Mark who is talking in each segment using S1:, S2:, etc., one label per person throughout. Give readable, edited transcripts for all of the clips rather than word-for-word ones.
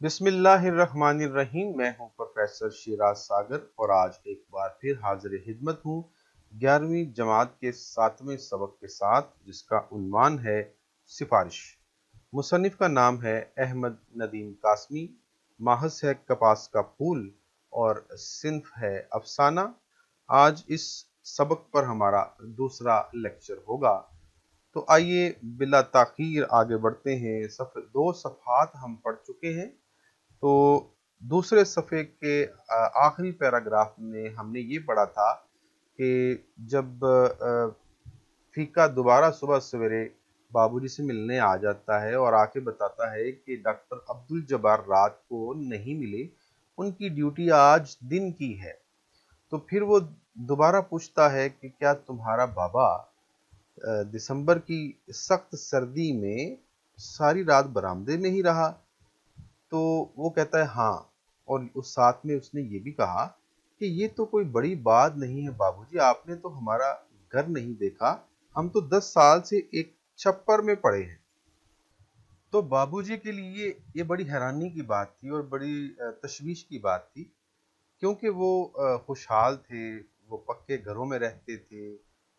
S1: बिस्मिल्लाहिर्रहमानिर्रहीम। मैं हूं प्रोफेसर शिराज सागर और आज एक बार फिर हाजिर खिदमत हूं 11वीं जमात के 7वें सबक के साथ, जिसका उन्वान है सिफारिश। मुसन्निफ का नाम है अहमद नदीम कासमी, माहस है कपास का फूल और सिन्फ है अफसाना। आज इस सबक पर हमारा दूसरा लेक्चर होगा, तो आइए बिला ताखीर आगे बढ़ते हैं। 2 सफ़हात हम पढ़ चुके हैं। तो दूसरे सफ़े के आखिरी पैराग्राफ में हमने ये पढ़ा था कि जब फीका दोबारा सुबह सवेरे बाबूजी से मिलने आ जाता है और आके बताता है कि डॉक्टर अब्दुल जब्बार रात को नहीं मिले, उनकी ड्यूटी आज दिन की है। तो फिर वो दोबारा पूछता है कि क्या तुम्हारा बाबा दिसंबर की सख्त सर्दी में सारी रात बरामदे में ही रहा? तो वो कहता है हाँ, और उस साथ में उसने ये भी कहा कि ये तो कोई बड़ी बात नहीं है बाबूजी, आपने तो हमारा घर नहीं देखा, हम तो 10 साल से एक छप्पर में पड़े हैं। तो बाबूजी के लिए ये बड़ी हैरानी की बात थी और बड़ी तशवीश की बात थी, क्योंकि वो खुशहाल थे, वो पक्के घरों में रहते थे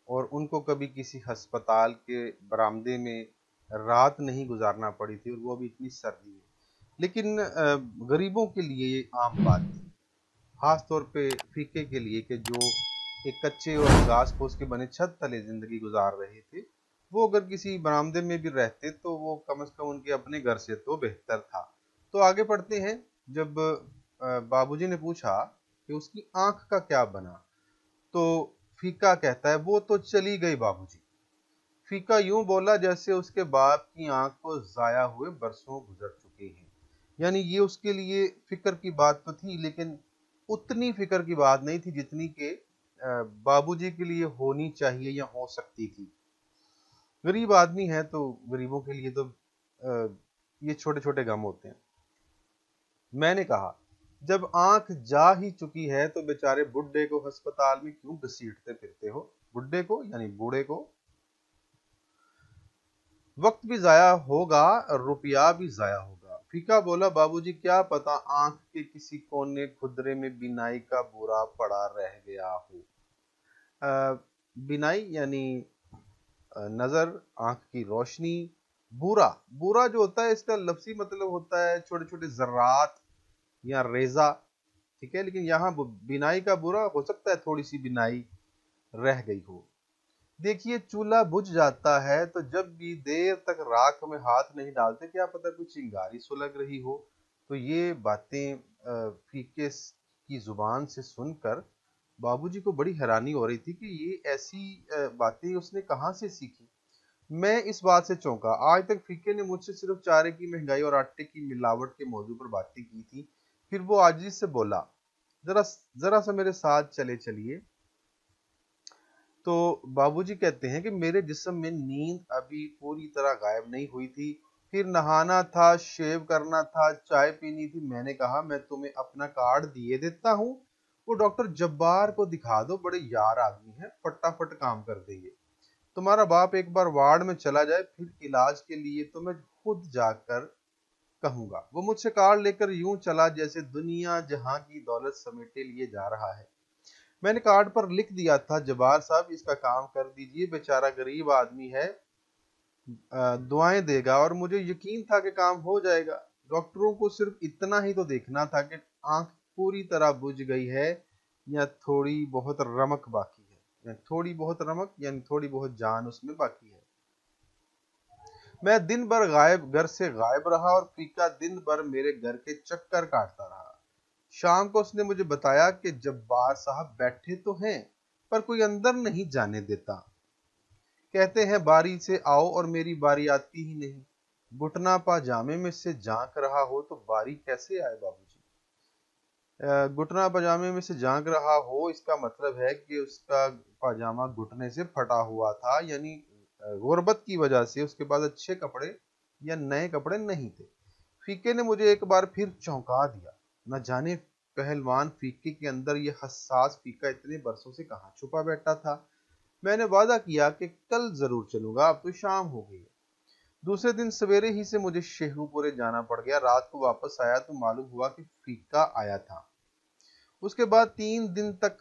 S1: और उनको कभी किसी अस्पताल के बरामदे में रात नहीं गुजारना पड़ी थी, और वो भी इतनी सर्दी में। लेकिन गरीबों के लिए ये आम बात थी, खास तौर पे फीके के लिए कि जो एक कच्चे और घास फूस के बने छत तले जिंदगी गुजार रहे थे। वो अगर किसी बरामदे में भी रहते तो वो कम से कम उनके अपने घर से तो बेहतर था। तो आगे पढ़ते हैं। जब बाबूजी ने पूछा कि उसकी आंख का क्या बना, तो फीका कहता है वो तो चली गई बाबूजी। फीका यूं बोला जैसे उसके बाप की आंख को जाया हुए बरसों गुजर चुके हैं। यानी ये उसके लिए फिक्र की बात तो थी, लेकिन उतनी फिक्र की बात नहीं थी जितनी के बाबूजी के लिए होनी चाहिए या हो सकती थी। गरीब आदमी है तो गरीबों के लिए तो ये छोटे छोटे गम होते हैं। मैंने कहा, जब आंख जा ही चुकी है तो बेचारे बुड्ढे को अस्पताल में क्यों घसीटते फिरते हो? बुड्ढे को यानी बूढ़े को। वक्त भी जाया होगा, रुपया भी जाया होगा। फीका बोला, बाबूजी क्या पता आंख के किसी कोने खुदरे में बिनाई का बुरा पड़ा रह गया हो। बिनाई यानी नजर, आंख की रोशनी। बुरा, बुरा जो होता है इसका लफ्जी मतलब होता है छोटे छोटे जर्रात या रेजा, ठीक है। लेकिन यहाँ बिनाई का बुरा हो सकता है थोड़ी सी बिनाई रह गई हो। देखिए, चूल्हा बुझ जाता है तो जब भी देर तक राख में हाथ नहीं डालते, क्या पता कुछ चिंगारी सुलग रही हो। तो ये बातें फीके की जुबान से सुनकर बाबूजी को बड़ी हैरानी हो रही थी कि ये ऐसी बातें उसने कहाँ से सीखी। मैं इस बात से चौंका। आज तक फीके ने मुझसे सिर्फ चारे की महंगाई और आटे की मिलावट के मौजू पर बातें की थी। फिर वो आजिज़ से बोला, जरा जरा सा मेरे साथ चले चलिए। तो बाबूजी कहते हैं कि मेरे जिस्म में नींद अभी पूरी तरह गायब नहीं हुई थी। फिर नहाना था, शेव करना था, चाय पीनी थी। मैंने कहा, मैं तुम्हें अपना कार्ड दिए देता हूँ, वो डॉक्टर जब्बार को दिखा दो, बड़े यार आदमी हैं, फटाफट काम कर देंगे। तुम्हारा बाप एक बार वार्ड में चला जाए, फिर इलाज के लिए तो मैं खुद जाकर कहूंगा। वो मुझसे कार्ड लेकर यूं चला जैसे दुनिया जहां की दौलत समेटे लिए जा रहा है। मैंने कार्ड पर लिख दिया था, जब्बार साहब इसका काम कर दीजिए, बेचारा गरीब आदमी है, दुआएं देगा। और मुझे यकीन था कि काम हो जाएगा। डॉक्टरों को सिर्फ इतना ही तो देखना था कि आंख पूरी तरह बुझ गई है या थोड़ी बहुत रमक बाकी है, या थोड़ी बहुत रमक यानी थोड़ी बहुत जान उसमें बाकी है। मैं दिन भर घर से गायब रहा और फीका दिन भर मेरे घर के चक्कर काटता रहा। शाम को उसने मुझे बताया कि जब्बार साहब बैठे तो हैं, पर कोई अंदर नहीं जाने देता। कहते हैं बारी से आओ, और मेरी बारी आती ही नहीं। घुटना पाजामे में से झांक रहा हो तो बारी कैसे आए बाबूजी? घुटना पाजामे में से झांक रहा हो, इसका मतलब है कि उसका पाजामा घुटने से फटा हुआ था, यानी गुर्बत की वजह से उसके पास अच्छे कपड़े या नए कपड़े नहीं थे। फीके ने मुझे एक बार फिर चौंका दिया। न जाने पहलवान फीके के अंदर यह हसास फीका इतने बरसों से कहाँ छुपा बैठा था। मैंने वादा किया कि कल जरूर चलूंगा, अब तो शाम हो गई है। दूसरे दिन सवेरे ही से मुझे शेखूपुरे जाना पड़ गया। रात को वापस आया तो मालूम हुआ कि फीका आया था। उसके बाद 3 दिन तक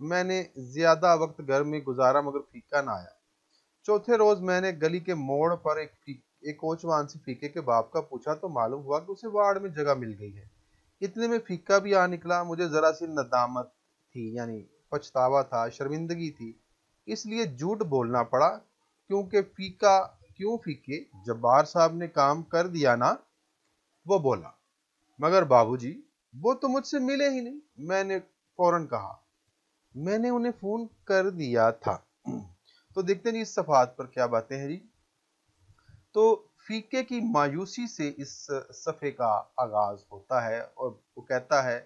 S1: मैंने ज्यादा वक्त घर में गुजारा मगर फीका ना आया। चौथे रोज मैंने गली के मोड़ पर एक कोचवान से फीके के बाप का पूछा तो मालूम हुआ कि उसे वार्ड में जगह मिल गई है। इतने में फीका भी आ निकला। मुझे जरा सी नदामत थी, यानी पछतावा था, शर्मिंदगी थी, इसलिए झूठ बोलना पड़ा। क्योंकि फीका क्यों फीके, जब्बार साहब ने काम कर दिया ना, वो बोला। मगर बाबूजी, वो तो मुझसे मिले ही नहीं। मैंने फौरन कहा, मैंने उन्हें फोन कर दिया था। तो देखते नहीं इस सफात पर क्या बातें हैं जी। तो फीके की मायूसी से इस सफ़े का आगाज होता है और वो कहता है,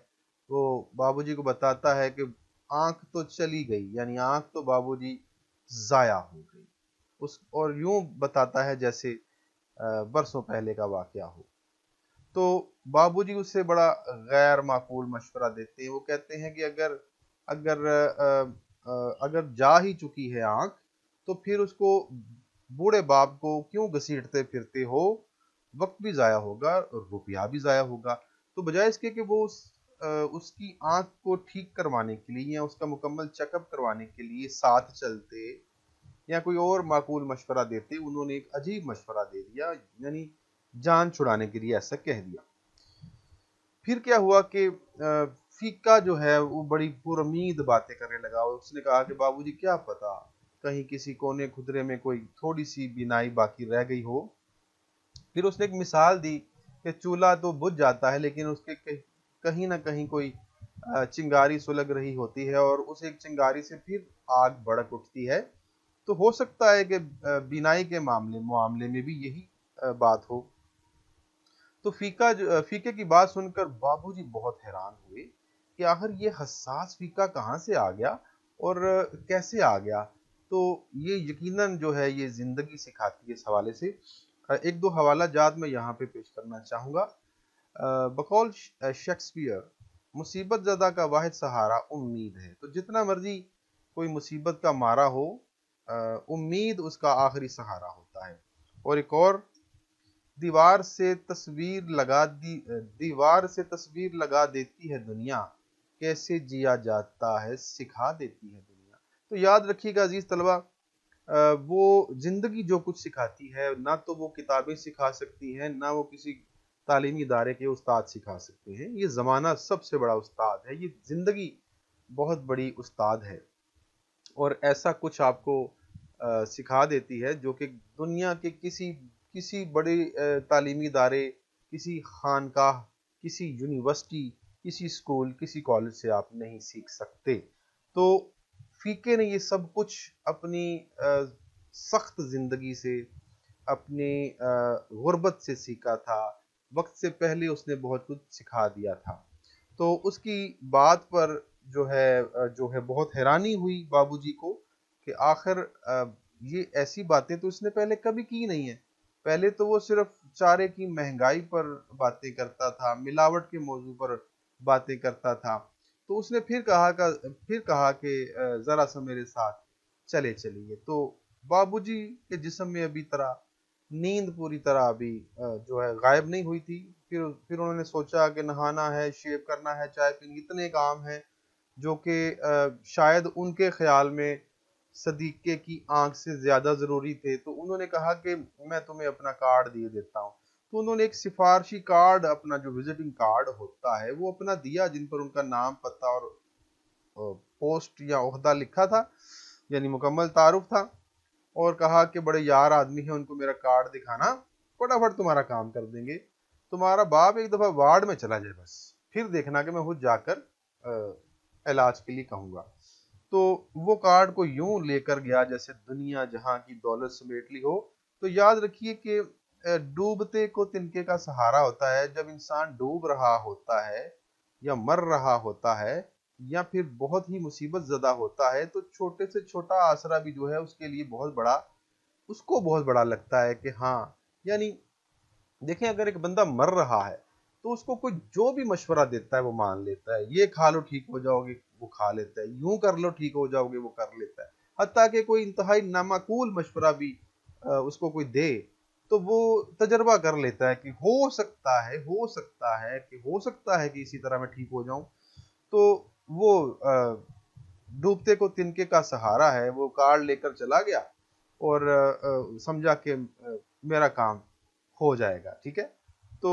S1: वो बाबूजी को बताता है कि आंख तो चली गई, यानी आंख तो बाबूजी जाया हो गई। उस और यूं बताता है जैसे बरसों पहले का वाकया हो। तो बाबूजी उसे बड़ा गैर माकूल मशवरा देते हैं। वो कहते हैं कि अगर अगर अगर जा ही चुकी है आंख तो फिर उसको, बूढ़े बाप को क्यों घसीटते फिरते हो, वक्त भी जाया होगा और रुपया भी जाया होगा। तो बजाय इसके कि वो उसकी आंख को ठीक करवाने के लिए या उसका मुकम्मल चेकअप करवाने के लिए साथ चलते या कोई और माकूल मशवरा देते, उन्होंने एक अजीब मशवरा दे दिया, यानी जान छुड़ाने के लिए ऐसा कह दिया। फिर क्या हुआ कि फीका जो है वो बड़ी पुरउम्मीद बातें करने लगा। उसने कहा कि बाबूजी, क्या पता कहीं किसी कोने खुदरे में कोई थोड़ी सी बिनाई बाकी रह गई हो। फिर उसने एक मिसाल दी कि चूल्हा तो बुझ जाता है लेकिन उसके कहीं ना कहीं कोई चिंगारी सुलग रही होती है और उस एक चिंगारी से फिर आग भड़क उठती है। तो हो सकता है कि बिनाई के मामले में भी यही बात हो। तो फीके की बात सुनकर बाबूजी बहुत हैरान हुए कि आखिर ये हसास फीका कहाँ से आ गया और कैसे आ गया। तो ये यकीनन जो है ये जिंदगी सिखाती है इस हवाले से। एक दो हवाला जात मैं यहाँ पे पेश करना चाहूँगा। बकौल शेक्सपियर, मुसीबत ज़दा का वाहिद सहारा उम्मीद है। तो जितना मर्जी कोई मुसीबत का मारा हो, उम्मीद उसका आखिरी सहारा होता है। और एक और, दीवार से तस्वीर लगा देती है दुनिया, कैसे जिया जाता है सिखा देती है दुनिया। तो याद रखिएगा अजीज तलबा, वो जिंदगी जो कुछ सिखाती है ना तो वो किताबें सिखा सकती हैं, ना वो किसी तालीमी इदारे के उस्ताद सिखा सकते हैं। ये ज़माना सबसे बड़ा उस्ताद है, ये ज़िंदगी बहुत बड़ी उस्ताद है और ऐसा कुछ आपको सिखा देती है जो कि दुनिया के किसी किसी बड़े तालीमी इदारे, किसी खानकाह, किसी यूनिवर्सिटी, किसी स्कूल, किसी कॉलेज से आप नहीं सीख सकते। तो फीके ने ये सब कुछ अपनी सख्त जिंदगी से, अपनी गुर्बत से सीखा था। वक्त से पहले उसने बहुत कुछ सिखा दिया था। तो उसकी बात पर जो है बहुत हैरानी हुई बाबूजी को कि आखिर ये ऐसी बातें तो इसने पहले कभी की नहीं है। पहले तो वो सिर्फ चारे की महंगाई पर बातें करता था, मिलावट के मौजू पर बातें करता था। तो उसने फिर कहा कि जरा सा मेरे साथ चले चलिए। तो बाबूजी के जिस्म में अभी तरह नींद पूरी तरह अभी जो है गायब नहीं हुई थी। फिर उन्होंने सोचा कि नहाना है, शेव करना है, चाय पीनी, इतने काम हैं जो कि शायद उनके ख्याल में सदीके की आंख से ज्यादा जरूरी थे। तो उन्होंने कहा कि मैं तुम्हें अपना कार्ड दे देता हूँ। तो उन्होंने एक सिफारशी कार्ड, अपना जो विजिटिंग कार्ड होता है वो अपना दिया, जिन पर उनका नाम, पता और पोस्ट या ओहदा लिखा था, यानी मुकम्मल तारुफ था। और कहा कि बड़े यार आदमी है, उनको मेरा कार्ड दिखाना, फटाफट तुम्हारा काम कर देंगे। तुम्हारा बाप एक दफा वार्ड में चला जाए बस, फिर देखना कि मैं खुद जाकर इलाज के लिए कहूंगा। तो वो कार्ड को यूं लेकर गया जैसे दुनिया जहां की दौलत समेट ली हो। तो याद रखिए कि डूबते को तिनके का सहारा होता है। जब इंसान डूब रहा होता है या मर रहा होता है या फिर बहुत ही मुसीबत ज़दा होता है तो छोटे से छोटा आसरा भी जो है उसको बहुत बड़ा लगता है कि हाँ, यानी देखें, अगर एक बंदा मर रहा है तो उसको कोई जो भी मशवरा देता है वो मान लेता है। ये खा लो ठीक हो जाओगे, वो खा लेता है। यूं कर लो ठीक हो जाओगे, वो कर लेता है। हत्ता कि कोई इंतहाई नामाकूल मशवरा भी उसको कोई दे تو وہ تجربہ کر لیتا ہے کہ ہو سکتا ہے کہ اسی طرح میں ٹھیک ہو جاؤں. تو وہ ڈوبتے کو تنکے کا سہارا ہے، وہ کارڈ لے کر چلا گیا اور سمجھا کہ میرا کام ہو جائے گا. ٹھیک ہے، تو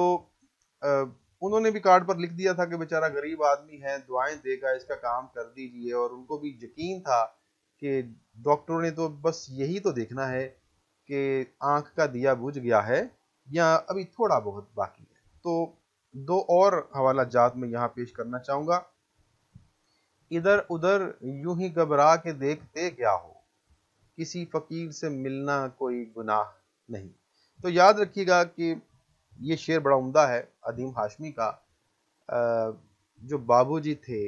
S1: انہوں نے بھی کارڈ پر لکھ دیا تھا کہ بیچارہ غریب آدمی ہے، دعائیں دے گا، اس کا کام کر دیجئے. اور ان کو بھی یقین تھا کہ ڈاکٹروں نے تو بس یہی تو دیکھنا ہے کہ آنکھ کا دیا بجھ گیا ہے یا ابھی تھوڑا بہت باقی ہے. تو دو اور حوالہ جات میں یہاں پیش کرنا چاہوں گا. ادھر ادھر یوں ہی گھبرا کے دیکھتے کیا ہو، کسی فقیر سے ملنا کوئی گناہ نہیں. تو یاد رکھیے گا کہ یہ شعر بڑا عمدہ ہے عدیم ہاشمی کا. جو بابو جی تھے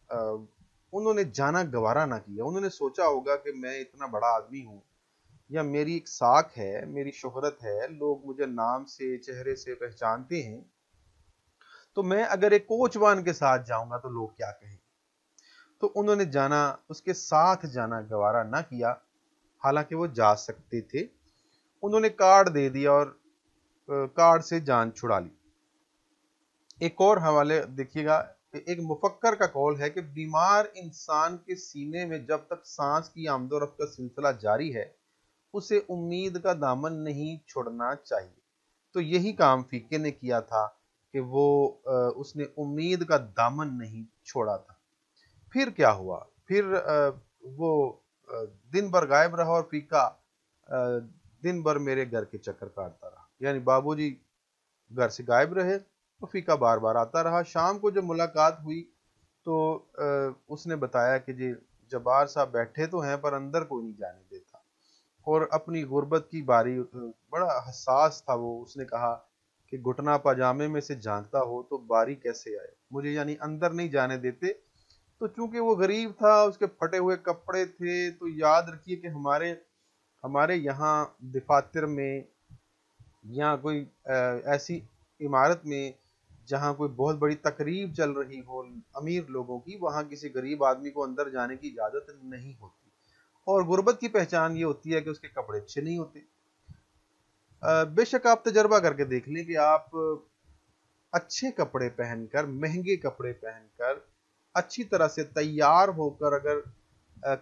S1: انہوں نے جانا گوارا نہ کیا. انہوں نے سوچا ہوگا کہ میں اتنا بڑا آدمی ہوں، یا میری ایک ساکھ ہے، میری شہرت ہے، لوگ مجھے نام سے چہرے سے پہچانتے ہیں، تو میں اگر ایک کوچوان کے ساتھ جاؤں گا تو لوگ کیا کہیں. تو انہوں نے اس کے ساتھ جانا گوارا نہ کیا، حالانکہ وہ جا سکتے تھے. انہوں نے کارڈ دے دیا اور کارڈ سے جان چھڑا لی. ایک اور حوالے دیکھیے گا، ایک مفکر کا قول ہے کہ بیمار انسان کے سینے میں جب تک سانس کی آمد و رفت کا سلسلہ جاری ہے اسے امید کا دامن نہیں چھوڑنا چاہیے. تو یہی کام فیقے نے کیا تھا کہ اس نے امید کا دامن نہیں چھوڑا تھا. پھر کیا ہوا؟ پھر وہ دن بھر غائب رہا اور فیقہ دن بھر میرے گھر کے چکر کاٹتا رہا. یعنی بابو جی گھر سے غائب رہے تو فیقہ بار بار آتا رہا. شام کو جب ملاقات ہوئی تو اس نے بتایا کہ جی جبار صاحب بیٹھے تو ہیں پر اندر کوئی نہیں جانے دیتا، اور اپنی غربت کی باری بڑا حساس تھا وہ. اس نے کہا کہ گھٹنا پاجامے میں سے جھانکتا ہو تو باری کیسے آئے، مجھے یعنی اندر نہیں جانے دیتے. تو چونکہ وہ غریب تھا، اس کے پھٹے ہوئے کپڑے تھے، تو یاد رکھیے کہ ہمارے یہاں دفاتر میں یا کوئی ایسی عمارت میں جہاں کوئی بہت بڑی تقریب چل رہی ہو امیر لوگوں کی، وہاں کسی غریب آدمی کو اندر جانے کی اجازت نہیں ہوتی. اور غربت کی پہچان یہ ہوتی ہے کہ اس کے کپڑے اچھے نہیں ہوتے. بے شک آپ تجربہ کر کے دیکھ لیں کہ آپ اچھے کپڑے پہن کر، مہنگے کپڑے پہن کر، اچھی طرح سے تیار ہو کر اگر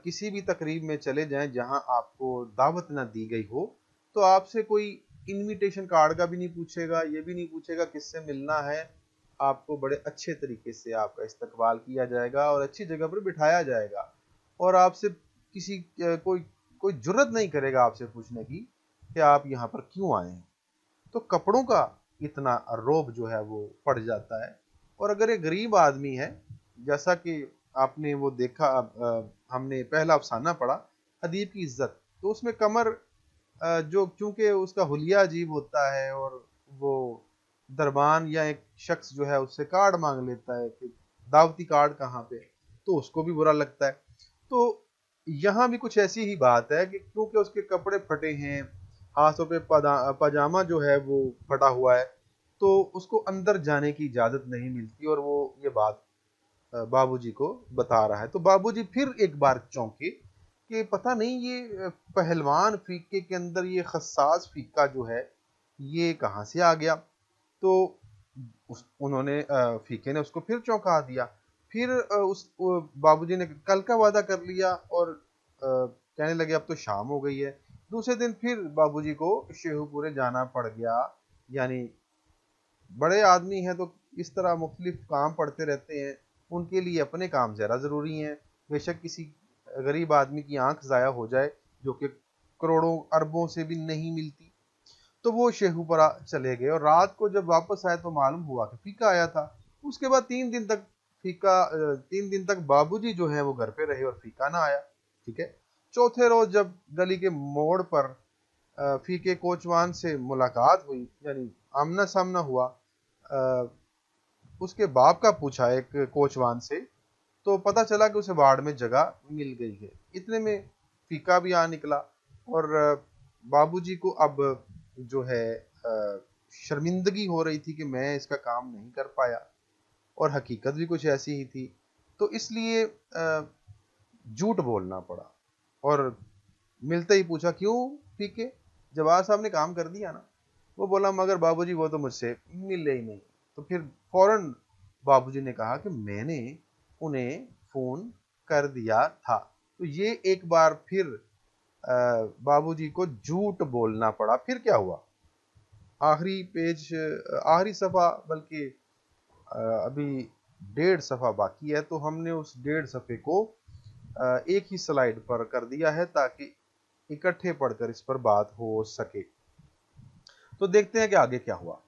S1: کسی بھی تقریب میں چلے جائیں جہاں آپ کو دعوت نہ دی گئی ہو، تو آپ سے کوئی انویٹیشن کارڈ کا بھی نہیں پوچھے گا، یہ بھی نہیں پوچھے گا کس سے ملنا ہے. آپ کو بڑے اچھے طریقے سے آپ کا استقبال کیا جائے گا اور اچھی جگہ پر بٹھایا جائے گا. اور آپ سے کوئی جرت نہیں کرے گا آپ سے پوچھنے کی کہ آپ یہاں پر کیوں آئے ہیں. تو کپڑوں کا اتنا روب جو ہے وہ پڑ جاتا ہے. اور اگر ایک غریب آدمی ہے، جیسا کہ آپ نے وہ دیکھا، ہم نے پہلا افسانہ پڑھا ادیب کی عزت، تو اس میں کمر جو چونکہ اس کا حلیہ عجیب ہوتا ہے اور وہ دربان یا ایک شخص جو ہے اس سے کارڈ مانگ لیتا ہے کہ دعوتی کارڈ کہاں پہ، تو اس کو بھی برا لگتا ہے. تو یہاں بھی کچھ ایسی ہی بات ہے کہ کیونکہ اس کے کپڑے پھٹے ہیں، ہاتھوں پہ پاجامہ جو ہے وہ پھٹا ہوا ہے، تو اس کو اندر جانے کی اجازت نہیں ملتی. اور وہ یہ بات بابو جی کو بتا رہا ہے. تو بابو جی پھر ایک بار چونکے کہ پتہ نہیں یہ پہلوان فیقے کے اندر یہ خصاص فیقہ جو ہے یہ کہاں سے آ گیا. تو انہوں نے فیقے نے اس کو پھر چونکا دیا. پھر بابو جی نے کل کا وعدہ کر لیا اور کہنے لگے اب تو شام ہو گئی ہے. دوسرے دن پھر بابو جی کو شیہو پورے جانا پڑ گیا. یعنی بڑے آدمی ہیں تو اس طرح مختلف کام پڑتے رہتے ہیں، ان کے لیے اپنے کام زیادہ ضروری ہیں. بے شک کسی غریب آدمی کی آنکھ ضائع ہو جائے جو کہ کروڑوں اربوں سے بھی نہیں ملتی، تو وہ شیہو پورہ چلے گئے. اور رات کو جب واپس آئے تو معلوم ہوا کہ فیقہ آیا تھا. اس کے بعد 3 دن تک بابو جی جو ہے وہ گھر پہ رہے اور فیقہ نہ آیا. ٹھیک ہے. چوتھے روز جب گلی کے موڑ پر فیقے کوچوان سے ملاقات ہوئی، یعنی آمنا سامنا ہوا، اس کے باپ کا پوچھا ایک کوچوان سے، تو پتہ چلا کہ اسے وارڈ میں جگہ مل گئی ہے. اتنے میں فیقہ بھی آ نکلا اور بابو جی کو اب جو ہے شرمندگی ہو رہی تھی کہ میں اس کا کام نہیں کر پایا، اور حقیقت بھی کچھ ایسی ہی تھی. تو اس لیے جھوٹ بولنا پڑا اور ملتے ہی پوچھا کیوں فیقے، जवाब साहब ने काम कर दिया ना। वो बोला मगर बाबूजी वो तो मुझसे मिले ही नहीं। तो फिर फौरन बाबूजी ने कहा कि मैंने उन्हें फोन कर दिया था। तो ये एक बार फिर बाबूजी को झूठ बोलना पड़ा। फिर क्या हुआ, आखिरी पेज, आखिरी सफा, बल्कि अभी 1.5 सफा बाकी है, तो हमने उस 1.5 सफे को एक ही स्लाइड पर कर दिया है ताकि इकट्ठे पढ़कर इस पर बात हो सके। तो देखते हैं कि आगे क्या हुआ।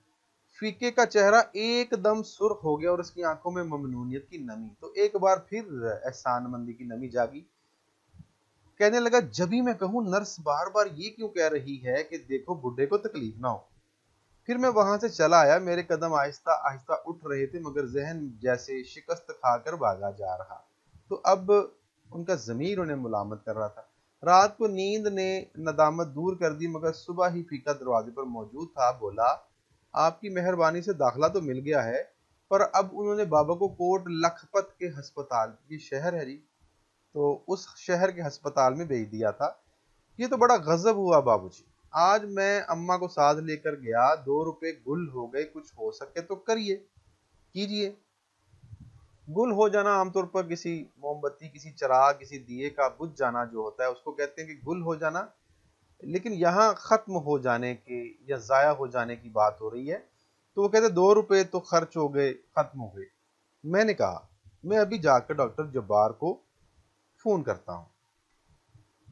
S1: फीके का चेहरा एकदम सुर्ख हो गया और उसकी आंखों में ममनूनियत की नमी। तो एक बार फिर एहसानमंदी की नमी जागी। कहने लगा, जब ही मैं कहूं नर्स बार बार ये क्यों कह रही है कि देखो बुड्ढे को तकलीफ ना हो। फिर मैं वहां से चला आया। मेरे कदम आहिस्ता आहिस्ता उठ रहे थे मगर जहन जैसे शिकस्त खाकर भागा जा रहा। तो अब उनका ज़मीर उन्हें मुलामत कर रहा था। रात को नींद ने नदामत दूर कर दी मगर सुबह ही फीका दरवाजे पर मौजूद था। बोला, आपकी मेहरबानी से दाखिला तो मिल गया है, पर अब उन्होंने बाबा को कोट लखपत के अस्पताल, ये शहर है जी, तो उस शहर के अस्पताल में भेज दिया था। ये तो बड़ा गजब हुआ बाबूजी। आज मैं अम्मा को साथ लेकर गया, 2 रुपए गुल हो गए। कुछ हो सके तो करिए, कीजिए। गुल हो जाना आमतौर पर किसी मोमबत्ती, किसी चिराग, किसी दिए का बुझ जाना जो होता है उसको कहते हैं कि गुल हो जाना। लेकिन यहाँ खत्म हो जाने के या जाया हो जाने की बात हो रही है। तो वो कहते 2 रुपए तो खर्च हो गए, खत्म हो गए। मैंने कहा, मैं अभी जाकर डॉक्टर जब्बार को फोन करता हूँ।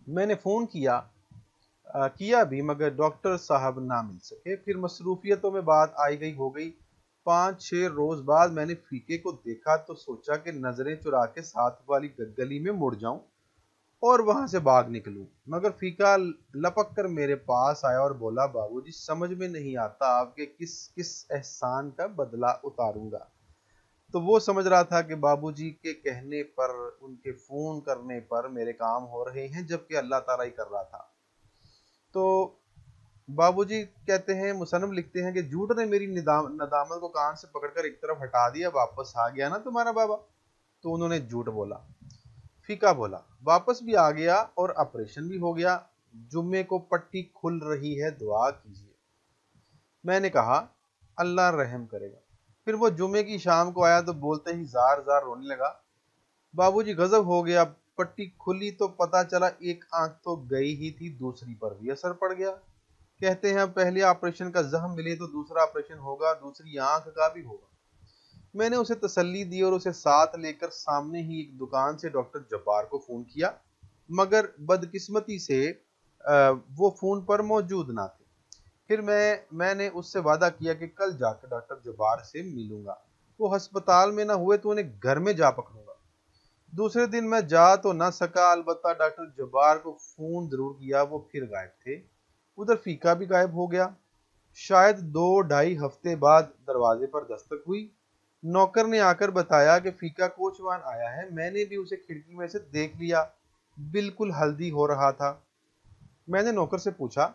S1: मैंने फोन किया भी मगर डॉक्टर साहब ना मिल सके। फिर मसरूफियतों में बात आई गई हो गई। 5-6 रोज बाद मैंने फीके को देखा तो सोचा कि नजरें चुरा के साथ वाली गली में मुड़ जाऊं और वहां से भाग निकलूं। मगर फीका लपक कर मेरे पास आया और बोला, बाबूजी समझ में नहीं आता आपके किस किस एहसान का बदला उतारूंगा। तो वो समझ रहा था कि बाबूजी के कहने पर, उनके फोन करने पर मेरे काम हो रहे हैं, जबकि अल्लाह ताला ही कर रहा था। तो बाबूजी कहते हैं, मुसन्निफ लिखते हैं कि झूठ ने मेरी नदामत को कान से पकड़कर एक तरफ हटा दिया। वापस आ गया ना तुम्हारा बाबा। तो उन्होंने झूठ बोला। फीका बोला, वापस भी आ गया और ऑपरेशन भी हो गया। जुम्मे को पट्टी खुल रही है, दुआ कीजिए। मैंने कहा, अल्लाह रहम करेगा। फिर वो जुम्मे की शाम को आया तो बोलते ही जार जार रोने लगा। बाबूजी गजब हो गया, पट्टी खुली तो पता चला एक आंख तो गई ही थी, दूसरी पर भी असर पड़ गया। कहते हैं पहले ऑपरेशन का जख्म मिले तो दूसरा ऑपरेशन होगा, दूसरी आंख का भी होगा। मैंने उसे तसल्ली दी और उसे साथ लेकर सामने ही एक दुकान से डॉक्टर जब्बार को फोन किया। मगर बदकिस्मती से वो फोन पर मौजूद ना थे। फिर मैंने उससे वादा किया कि कल जाकर डॉक्टर जब्बार से मिलूंगा। वो अस्पताल में ना हुए तो उन्हें घर में जा पकड़ूंगा। दूसरे दिन मैं जा तो ना सका, अलबत्ता डॉक्टर जब्बार को फोन जरूर किया। वो फिर गायब थे। उधर फीका भी गायब हो गया। शायद 2-2.5 हफ्ते बाद दरवाजे पर दस्तक हुई। नौकर ने आकर बताया कि फीका कोचवान आया है। मैंने भी उसे खिड़की में से देख लिया, बिल्कुल हल्दी हो रहा था। मैंने नौकर से पूछा,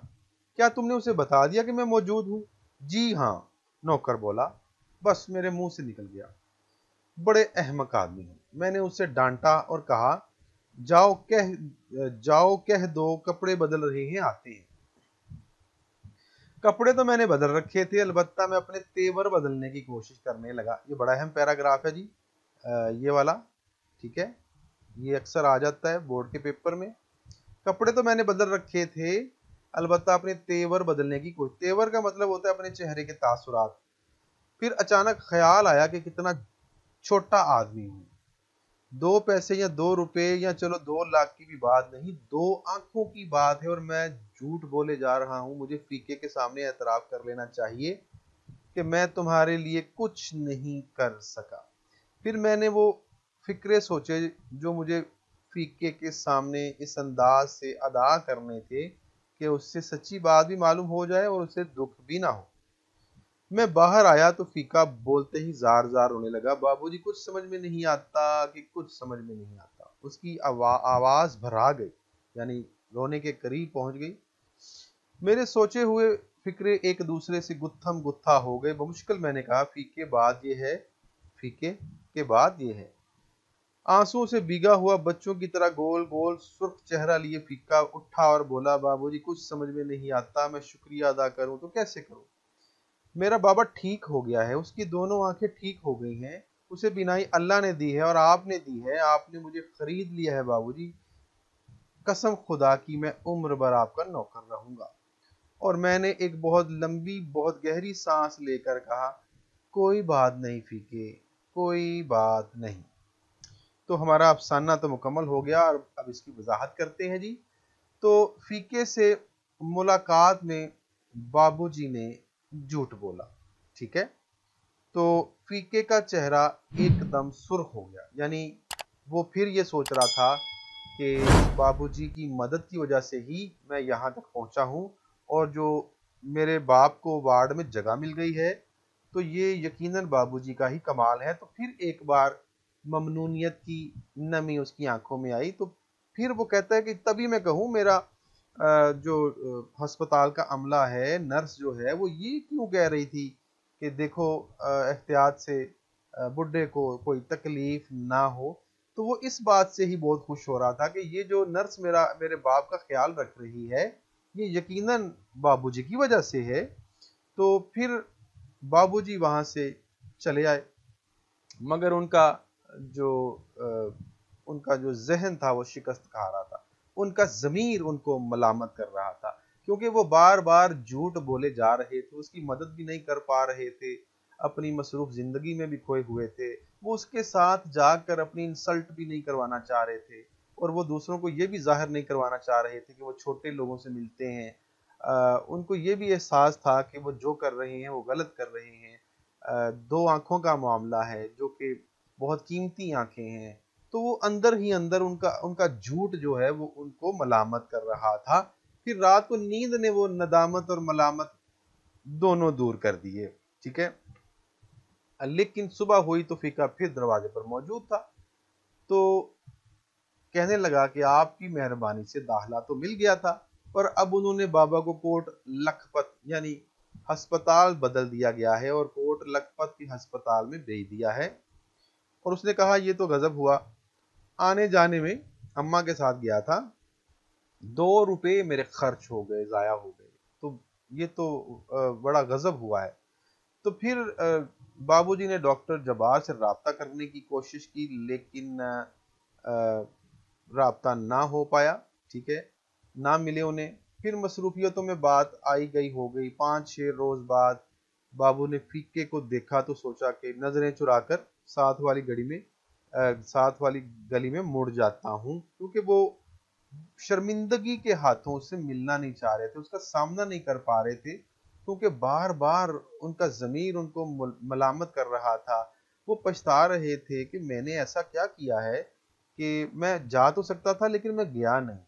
S1: क्या तुमने उसे बता दिया कि मैं मौजूद हूँ? जी हाँ, नौकर बोला। बस मेरे मुंह से निकल गया। बड़े अहमक आदमी हैं। मैंने उससे डांटा और कहा, जाओ कह दो कपड़े बदल रहे हैं, आते हैं। कपड़े तो मैंने बदल रखे थे, अलबत्ता मैं अपने तेवर बदलने की कोशिश करने लगा। ये बड़ा अहम पैराग्राफ है जी, ये वाला, ठीक है, ये अक्सर आ जाता है बोर्ड के पेपर में। कपड़े तो मैंने बदल रखे थे, अलबत्ता अपने तेवर बदलने की कोशिश। तेवर का मतलब होता है अपने चेहरे के तासुरात। फिर अचानक ख्याल आया कि कितना छोटा आदमी हूँ। 2 पैसे या 2 रुपए या चलो 2 लाख की भी बात नहीं, 2 आंखों की बात है और मैं झूठ बोले जा रहा हूँ। मुझे फीके के सामने एतराफ कर लेना चाहिए कि मैं तुम्हारे लिए कुछ नहीं कर सका। फिर मैंने वो फिक्रे सोचे जो मुझे फीके के सामने इस अंदाज से अदा करने थे कि उससे सच्ची बात भी मालूम हो जाए और उसे दुख भी ना हो। मैं बाहर आया तो फीका बोलते ही जार जार रोने लगा। बाबूजी कुछ समझ में नहीं आता कि कुछ समझ में नहीं आता। उसकी आवाज भरा गई, यानी रोने के करीब पहुंच गई। मेरे सोचे हुए फिक्रे एक दूसरे से गुत्थम गुत्था हो गए। बमुश्किल मैंने कहा, फीके के बाद ये है। आंसुओं से भीगा हुआ बच्चों की तरह गोल गोल सुर्ख चेहरा लिए फीका उठा और बोला, बाबूजी कुछ समझ में नहीं आता, मैं शुक्रिया अदा करूं तो कैसे करूं। मेरा बाबा ठीक हो गया है, उसकी दोनों आंखें ठीक हो गई हैं, उसे बीनाई अल्लाह ने दी है और आपने दी है, आपने मुझे खरीद लिया है बाबूजी। कसम खुदा की मैं उम्र भर आपका नौकर रहूंगा। और मैंने एक बहुत लंबी बहुत गहरी सांस लेकर कहा, कोई बात नहीं फीके, कोई बात नहीं। तो हमारा अफसाना तो मुकम्मल हो गया और अब इसकी वजाहत करते हैं जी। तो फीके से मुलाकात में बाबूजी ने झूठ बोला, ठीक है। तो फीके का चेहरा एकदम सुर्ख हो गया, यानी वो फिर ये सोच रहा था कि बाबूजी की मदद की वजह से ही मैं यहाँ तक पहुँचा हूँ, और जो मेरे बाप को वार्ड में जगह मिल गई है तो ये यकीनन बाबूजी का ही कमाल है। तो फिर एक बार ममनूनियत की नमी उसकी आंखों में आई। तो फिर वो कहता है कि तभी मैं कहूँ मेरा जो अस्पताल का अमला है, नर्स जो है, वो ये क्यों कह रही थी कि देखो एहतियात से बुड्ढे को कोई तकलीफ ना हो। तो वो इस बात से ही बहुत खुश हो रहा था कि ये जो नर्स मेरे बाप का ख्याल रख रही है ये यकीनन बाबूजी की वजह से है। तो फिर बाबूजी वहां से चले आए, मगर जो उनका जो जहन था वो शिकस्त खा रहा था, उनका ज़मीर उनको मलामत कर रहा था, क्योंकि वो बार बार झूठ बोले जा रहे थे, उसकी मदद भी नहीं कर पा रहे थे, अपनी मसरूफ जिंदगी में भी खोए हुए थे। वो उसके साथ जाकर अपनी इंसल्ट भी नहीं करवाना चाह रहे थे, और वो दूसरों को ये भी जाहिर नहीं करवाना चाह रहे थे कि वो छोटे लोगों से मिलते हैं। उनको ये भी एहसास था कि वो जो कर रहे हैं वो गलत कर रहे हैं। दो आंखों का मामला है जो कि बहुत कीमती आंखें हैं। तो वो अंदर ही अंदर उनका उनका झूठ जो है वो उनको मलामत कर रहा था। फिर रात को नींद ने वो नदामत और मलामत दोनों दूर कर दिए, ठीक है। लेकिन सुबह हुई तो फीका फिर दरवाजे पर मौजूद था। तो कहने लगा कि आपकी मेहरबानी से दाखला तो मिल गया था, पर अब उन्होंने बाबा को कोट लखपत यानी अस्पताल बदल दिया गया है और कोट लखपत की अस्पताल में भेज दिया है। और उसने कहा ये तो गजब हुआ, आने जाने में अम्मा के साथ गया था, 2 रुपए मेरे खर्च हो गए, जाया हो गए। तो ये तो बड़ा गजब हुआ है। तो फिर बाबूजी ने डॉक्टर जब्बार से राब्ता करने की कोशिश की, लेकिन राब्ता ना हो पाया, ठीक है, ना मिले उन्हें। फिर मसरूफियतों में बात आई गई हो गई। 5-6 रोज बाद बाबू ने फीके को देखा तो सोचा कि नजरें चुराकर साथ वाली गली में मुड़ जाता हूँ, क्योंकि वो शर्मिंदगी के हाथों से मिलना नहीं चाह रहे थे, उसका सामना नहीं कर पा रहे थे, क्योंकि बार बार उनका जमीर उनको मलामत कर रहा था। वो पछता रहे थे कि मैंने ऐसा क्या किया है कि मैं जा तो सकता था लेकिन मैं गया नहीं।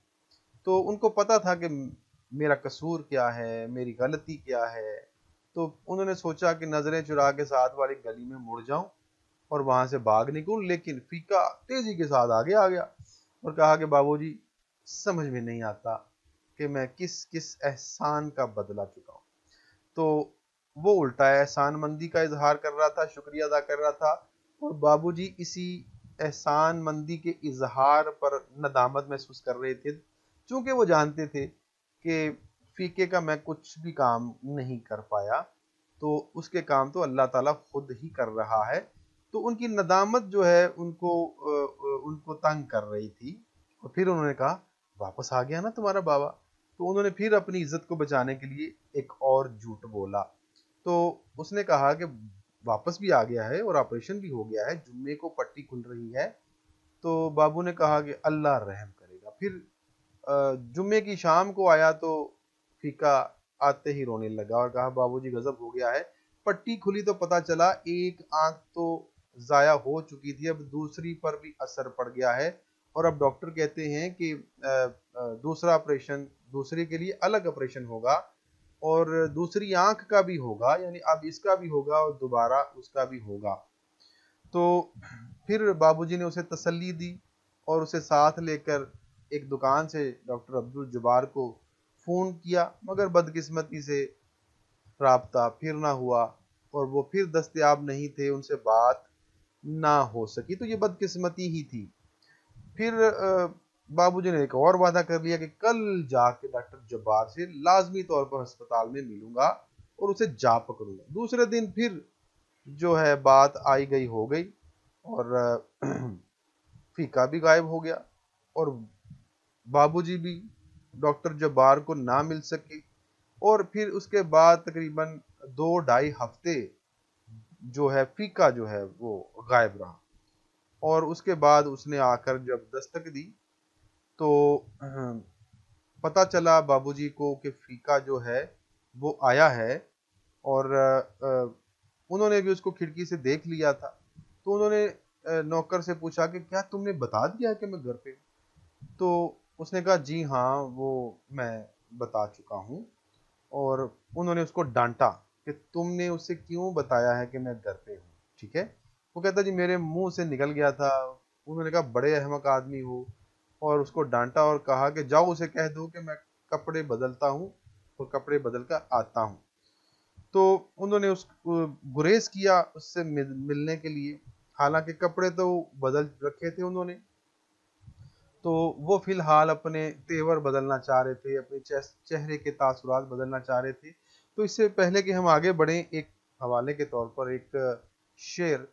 S1: तो उनको पता था कि मेरा कसूर क्या है, मेरी गलती क्या है। तो उन्होंने सोचा कि नजरें चुरा के साथ वाली गली में मुड़ जाऊं और वहां से भाग निकलूं, लेकिन फीका तेजी के साथ आगे आ गया और कहा कि बाबूजी समझ में नहीं आता कि मैं किस किस एहसान का बदला चुका हूं। तो वो उल्टा एहसान मंदी का इजहार कर रहा था, शुक्रिया अदा कर रहा था, और बाबूजी इसी एहसान मंदी के इजहार पर नदामत महसूस कर रहे थे, क्योंकि वो जानते थे कि फीके का मैं कुछ भी काम नहीं कर पाया, तो उसके काम तो अल्लाह ताला खुद ही कर रहा है। तो उनकी नदामत जो है उनको तंग कर रही थी। और फिर उन्होंने कहा, वापस आ गया ना तुम्हारा बाबा। तो उन्होंने फिर अपनी इज्जत को बचाने के लिए एक और झूठ बोला। तो उसने कहा कि वापस भी आ गया है और ऑपरेशन भी हो गया है, जुम्मे को पट्टी खुल रही है। तो बाबू ने कहा कि अल्लाह रहम करेगा। फिर जुम्मे की शाम को आया तो फीका आते ही रोने लगा और कहा, बाबूजी गजब हो गया है, पट्टी खुली तो पता चला एक आंख तो जाया हो चुकी थी, अब दूसरी पर भी असर पड़ गया है, और अब डॉक्टर कहते हैं कि दूसरा ऑपरेशन, दूसरे के लिए अलग ऑपरेशन होगा और दूसरी आंख का भी होगा, यानी अब इसका भी होगा और दोबारा उसका भी होगा। तो फिर बाबूजी ने उसे तसल्ली दी और उसे साथ लेकर एक दुकान से डॉक्टर अब्दुल जब्बार को फोन किया, मगर बदकिस्मती से राब्ता फिर ना हुआ और वो फिर दस्तयाब नहीं थे, उनसे बात ना हो सकी। तो ये बदकिस्मती ही थी। फिर बाबूजी ने एक और वादा कर लिया कि कल जाके डॉक्टर जब्बार से लाजमी तौर पर अस्पताल में मिलूंगा और उसे जा पकड़ूंगा। दूसरे दिन फिर जो है बात आई गई हो गई, और फीका भी गायब हो गया, और बाबूजी भी डॉक्टर जब्बार को ना मिल सके। और फिर उसके बाद तकरीबन 2 ढाई हफ्ते जो है फीका जो है वो गायब रहा। और उसके बाद उसने आकर जब दस्तक दी तो पता चला बाबूजी को कि फीका जो है वो आया है। और उन्होंने भी उसको खिड़की से देख लिया था। तो उन्होंने नौकर से पूछा कि क्या तुमने बता दिया है कि मैं घर पे हूं? तो उसने कहा जी हाँ, वो मैं बता चुका हूँ। और उन्होंने उसको डांटा कि तुमने उसे क्यों बताया है कि मैं घर पे हूँ, ठीक है। वो कहता जी मेरे मुंह से निकल गया था। उन्होंने कहा बड़े अहमक आदमी हो, और उसको डांटा और कहा कि जाओ उसे कह दो कि मैं कपड़े बदलता हूँ और कपड़े बदल कर आता हूँ। तो उन्होंने उस गुरेज किया उससे मिलने के लिए। हालांकि कपड़े तो बदल रखे थे उन्होंने। तो वो फिलहाल अपने तेवर बदलना चाह रहे थे, अपने चेहरे के तासुरात बदलना चाह रहे थे। तो इससे पहले कि हम आगे बढ़ें, एक हवाले के तौर पर एक शेर: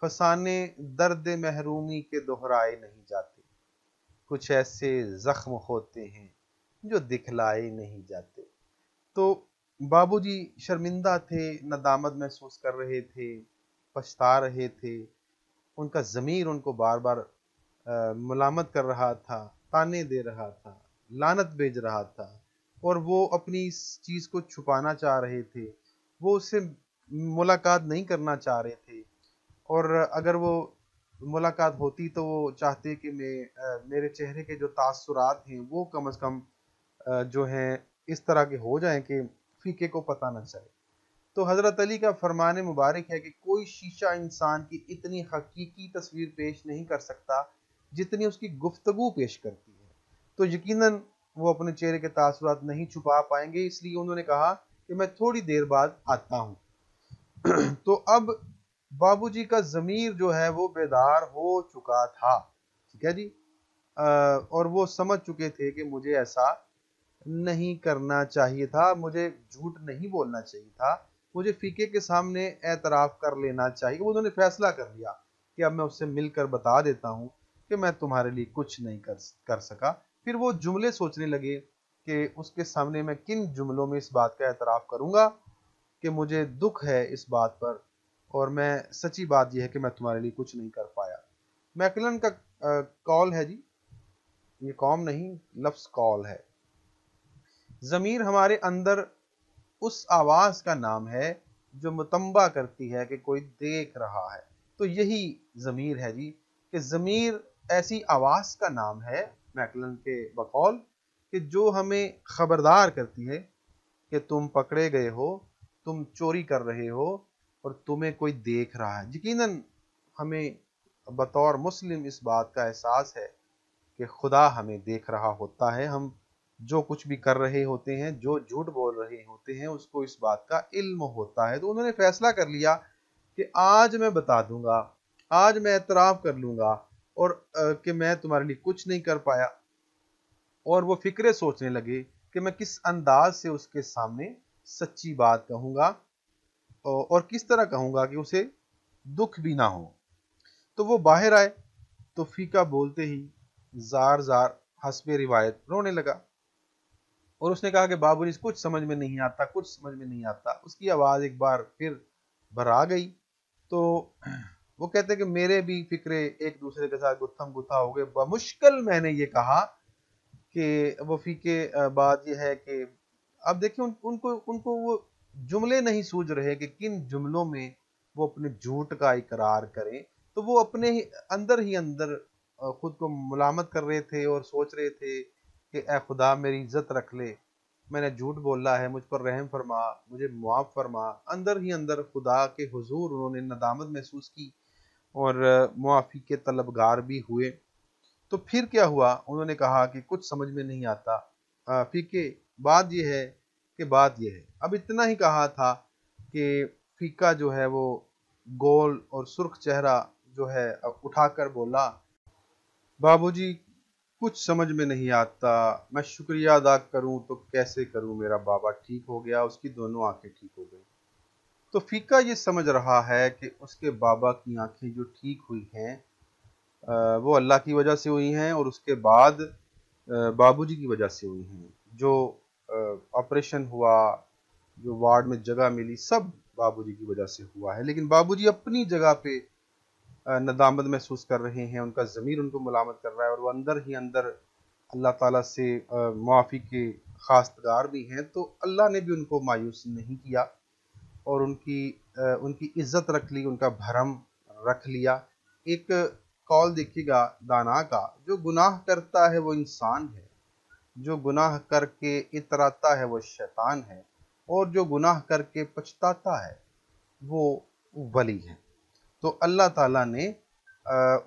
S1: फसाने दर्द महरूमी के दोहराए नहीं जाते, कुछ ऐसे जख्म होते हैं जो दिखलाए नहीं जाते। तो बाबूजी शर्मिंदा थे, नदामत महसूस कर रहे थे, पछता रहे थे। उनका ज़मीर उनको बार बार मलामत कर रहा था, ताने दे रहा था, लानत भेज रहा था। और वो अपनी इस चीज़ को छुपाना चाह रहे थे। वो उससे मुलाकात नहीं करना चाह रहे थे। और अगर वो मुलाकात होती तो वो चाहते कि मेरे चेहरे के जो तासुरात हैं वो कम से कम जो हैं इस तरह के हो जाएं कि फीके को पता न चले। तो हज़रत अली का फरमान मुबारक है कि कोई शीशा इंसान की इतनी हकीकी तस्वीर पेश नहीं कर सकता जितनी उसकी गुफ्तगू पेश करती है। तो यकीनन वो अपने चेहरे के तासुरात नहीं छुपा पाएंगे, इसलिए उन्होंने कहा कि मैं थोड़ी देर बाद आता हूँ। तो अब बाबूजी का ज़मीर जो है वो बेदार हो चुका था, ठीक है जी। और वो समझ चुके थे कि मुझे ऐसा नहीं करना चाहिए था, मुझे झूठ नहीं बोलना चाहिए था, मुझे फीके के सामने एतराफ़ कर लेना चाहिए। वो उन्होंने फैसला कर लिया कि अब मैं उससे मिलकर बता देता हूँ कि मैं तुम्हारे लिए कुछ नहीं कर सका। फिर वो जुमले सोचने लगे कि उसके सामने मैं किन जुमलों में इस बात का एतराफ़ करूँगा कि मुझे दुख है इस बात पर, और मैं सच्ची बात यह है कि मैं तुम्हारे लिए कुछ नहीं कर पाया। मैकलन का कॉल है जी, ये कॉम नहीं, लफ्ज़ कॉल है। ज़मीर हमारे अंदर उस आवाज़ का नाम है जो मुतंबा करती है कि कोई देख रहा है। तो यही ज़मीर है जी, कि ज़मीर ऐसी आवाज़ का नाम है मैकलन के बकौल, कि जो हमें खबरदार करती है कि तुम पकड़े गए हो, तुम चोरी कर रहे हो, और तुम्हें कोई देख रहा है। यकीनन हमें बतौर मुस्लिम इस बात का एहसास है कि खुदा हमें देख रहा होता है। हम जो कुछ भी कर रहे होते हैं, जो झूठ बोल रहे होते हैं, उसको इस बात का इल्म होता है। तो उन्होंने फैसला कर लिया कि आज मैं बता दूंगा, आज मैं एतराफ़ कर लूंगा और कि मैं तुम्हारे लिए कुछ नहीं कर पाया। और वो फिक्रे सोचने लगे कि मैं किस अंदाज से उसके सामने सच्ची बात कहूंगा, और किस तरह कहूंगा कि उसे दुख भी ना हो। तो वो बाहर आए तो फीका बोलते ही जार जार हस्बे रिवायत रोने लगा। और उसने कहा कि बाबूजी कुछ समझ में नहीं आता, कुछ समझ में नहीं आता। उसकी आवाज़ एक बार फिर भरा गई। तो वो कहते कि मेरे भी फिक्रे एक दूसरे के साथ गुत्थम गुत्था हो गए। बमुश्किल मैंने ये कहा कि वो फीके बात ये है कि अब देखिए उनको उनको वो जुमले नहीं सूझ रहे कि किन जुमलों में वो अपने झूठ का इकरार करें। तो वो अपने ही अंदर खुद को मुलामत कर रहे थे और सोच रहे थे कि ए खुदा मेरी इज्जत रख ले, मैंने झूठ बोला है, मुझ पर रहम फरमा, मुझे मुआफ फरमा। अंदर ही अंदर खुदा के हुजूर उन्होंने नदामत महसूस की और मुआफ़ी के तलबगार भी हुए। तो फिर क्या हुआ, उन्होंने कहा कि कुछ समझ में नहीं आता फीके, बात ये है कि बात ये है। अब इतना ही कहा था कि फीका जो है वो गोल और सुर्ख चेहरा जो है उठा कर बोला, बाबूजी कुछ समझ में नहीं आता, मैं शुक्रिया अदा करूं तो कैसे करूं, मेरा बाबा ठीक हो गया, उसकी दोनों आंखें ठीक हो गई। तो फीका ये समझ रहा है कि उसके बाबा की आंखें जो ठीक हुई हैं वो अल्लाह की वजह से हुई हैं और उसके बाद बाबूजी की वजह से हुई हैं। जो ऑपरेशन हुआ, जो वार्ड में जगह मिली, सब बाबूजी की वजह से हुआ है। लेकिन बाबूजी अपनी जगह पे नदामत महसूस कर रहे हैं, उनका ज़मीर उनको मुलामत कर रहा है और वो अंदर ही अंदर अल्लाह ताला से मुआफ़ी के खास्तगार भी हैं। तो अल्लाह ने भी उनको मायूस नहीं किया और उनकी इज्जत रख ली, उनका भरम रख लिया। एक कौल देखिएगा दाना का, जो गुनाह करता है वो इंसान है, जो गुनाह करके इतराता है वो शैतान है, और जो गुनाह करके पछताता है वो वली है। तो अल्लाह ताला ने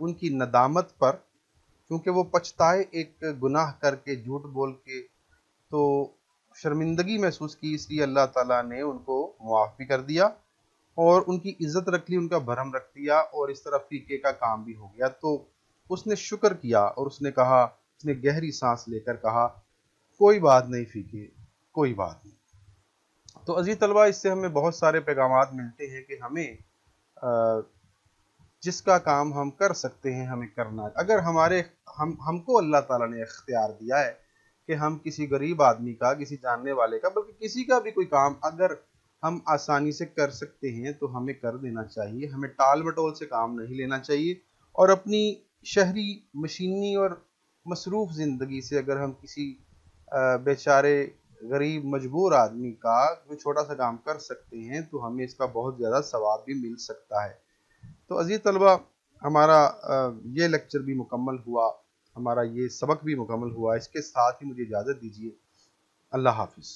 S1: उनकी नदामत पर, क्योंकि वो पछताए एक गुनाह करके, झूठ बोल के, तो शर्मिंदगी महसूस की, इसलिए अल्लाह ताला ने उनको मुआफ़ भी कर दिया और उनकी इज्जत रख ली, उनका भरम रख दिया और इस तरह फीके का काम भी हो गया। तो उसने शुक्र किया और उसने कहा, उसने गहरी सांस लेकर कहा, कोई बात नहीं फीके, कोई बात नहीं। तो अजीज तलबा, इससे हमें बहुत सारे पैगामात मिलते हैं कि हमें जिसका काम हम कर सकते हैं हमें करना है। अगर हमको अल्लाह ताला ने इख्तियार दिया है कि हम किसी गरीब आदमी का, किसी जानने वाले का, बल्कि किसी का भी कोई काम अगर हम आसानी से कर सकते हैं तो हमें कर देना चाहिए। हमें टाल मटोल से काम नहीं लेना चाहिए और अपनी शहरी मशीनी और मसरूफ़ ज़िंदगी से अगर हम किसी बेचारे गरीब मजबूर आदमी का कोई छोटा सा काम कर सकते हैं तो हमें इसका बहुत ज़्यादा सवाब भी मिल सकता है। तो अजीज तलबा, हमारा ये लेक्चर भी मुकम्मल हुआ, हमारा ये सबक भी मुकम्मल हुआ। इसके साथ ही मुझे इजाज़त दीजिए। अल्लाह हाफिज़।